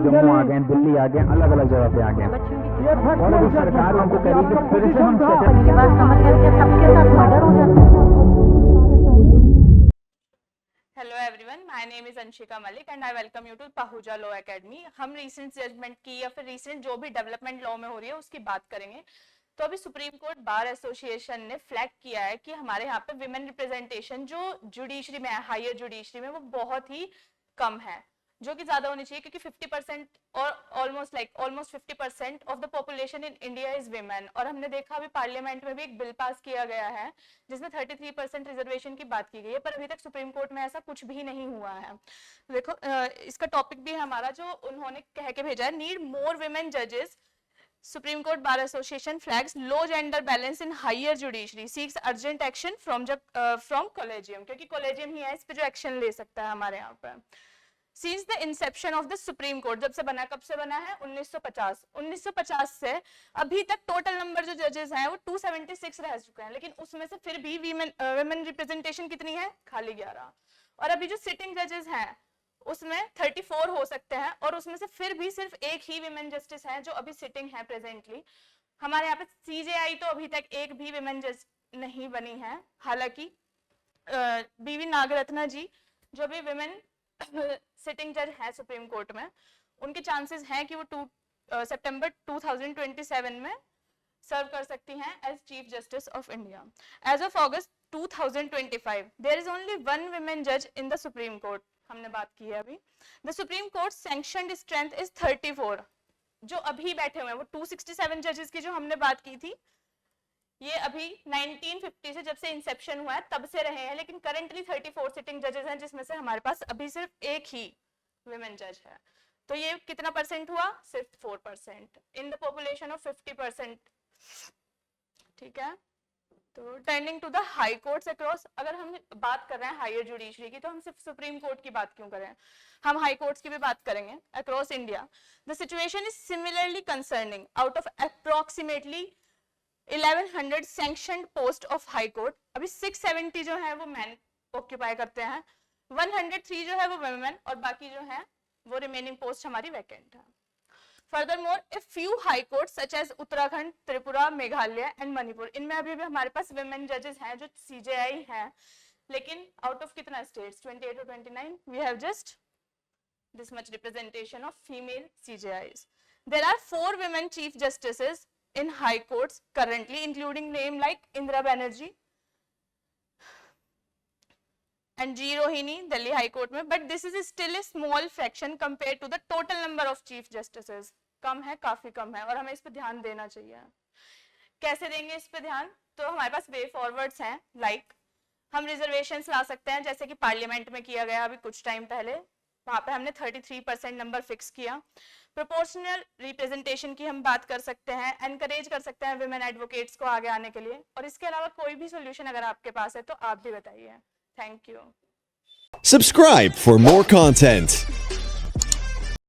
जम्मू आ गए, दिल्ली आ गए, अलग अलग जगह पे आ गए और अभी सरकार उनको कह रही है कि फिर से हम मेरी बात समझ गए कि सबके साथ मर्डर हो जाता है। Hello everyone, my name is Anshika Malik and I welcome you to Pahuja law academy. हम रीसेंट जजमेंट की या फिर रीसेंट जो भी डेवलपमेंट लॉ में हो रही है उसकी बात करेंगे। तो अभी सुप्रीम कोर्ट बार एसोसिएशन ने फ्लैग किया है कि हमारे यहाँ पे विमेन रिप्रेजेंटेशन जो जुडिशरी में है, हायर जुडिशरी में, वो बहुत ही कम है, जो कि ज्यादा होनी चाहिए, क्योंकि 50% और almost 50% of the population in India is women. और हमने देखा अभी पार्लियामेंट में भी एक बिल पास किया गया है जिसमें 33% रिजर्वेशन की बात की गई है, पर अभी तक सुप्रीम कोर्ट में ऐसा कुछ भी नहीं हुआ है। देखो, इसका टॉपिक भी है हमारा जो उन्होंने कह के भेजा है, नीड मोर विमेन जजेस। Supreme court bar association flags low gender balance in higher judiciary, seeks urgent action from collegium, क्योंकि कॉलेजियम ही है इस पे जो एक्शन ले सकता है हमारे यहाँ पे। Since the inception of the Supreme Court, जब से बना, कब से बना है? 1950। 1950 से अभी तक टोटल नंबर जो जजेस हैं वो 276 रह चुके हैं, लेकिन उसमें से फिर भी विमेन रिप्रेजेंटेशन कितनी है? खाली 11। और अभी जो सिटिंग जजेस हैं उसमें 34 हो सकते हैं, और उसमें से फिर भी सिर्फ एक ही विमेन जस्टिस है जो अभी सिटिंग है प्रेजेंटली। हमारे यहाँ पे सीजेआई तो अभी तक एक भी विमेन जज नहीं बनी है। हालांकि बीवी नागरत्ना जी जो भी विमेन सिटिंग जज है सुप्रीम कोर्ट में, उनके चांसेस हैं कि वो सितंबर 2027 में सर्व कर सकती हैं as chief justice of India. As of August 2025 there is only one women जज इन द सुप्रीम कोर्ट। हमने बात की है अभी। The supreme court sanctioned strength is 34। जो अभी बैठे हुए हैं वो 267 जजेस की जो हमने बात की थी, ये अभी 1950 से जब से इंसेप्शन हुआ है तब से रहे हैं, लेकिन करंटली 34 सिटिंग जजेस हैं, जिसमें से हमारे पास अभी सिर्फ एक ही विमेन जज है। तो ये कितना परसेंट हुआ? सिर्फ 4% इन द पॉपुलेशन ऑफ 50%। ठीक है, तो turning to the high courts across, अगर हम बात कर रहे हैं हायर जुडिशरी की, तो हम सिर्फ सुप्रीम कोर्ट की बात क्यों करें? हम हाई कोर्ट्स की भी बात करेंगे across India. The situation is similarly concerning. Out of approximately 1100 sanctioned post of high court, अभी 670 जो है वो मैन ऑक्यूपाई करते हैं, 103 जो है वो वुमेन, और बाकी जो है वो रिमेनिंग पोस्ट हमारी वैकेंट है। Furthermore, a few high courts such as Uttarakhand, Tripura, Meghalaya and Manipur, इनमें अभी भी हमारे पास विमेन जजेस हैं जो सीजेआई हैं, लेकिन आउट ऑफ कितना स्टेट्स? 28 और 29, we have just this much representation of female CJIs. There are 4 women chief justices in high courts currently, including name like Indira Banerjee and G. Rohini, Delhi High Court में, but this is still a small fraction compared to the total number of chief justices. कम है, काफी कम है, और हमें इस पे ध्यान देना चाहिए। कैसे देंगे इस पे ध्यान? तो हमारे पास वे फॉरवर्ड्स हैं, लाइक हम रिजर्वेशंस ला सकते हैं, जैसे कि पार्लियामेंट में किया गया अभी कुछ टाइम पहले, वहां पे हमने 33% नंबर फिक्स किया। प्रोपोर्शनल रिप्रेजेंटेशन की हम बात कर सकते हैं, एनकरेज कर सकते हैं विमेन एडवोकेट्स को आगे आने के लिए, और इसके अलावा कोई भी सोल्यूशन अगर आपके पास है तो आप भी बताइए। Thank you. Subscribe for more content.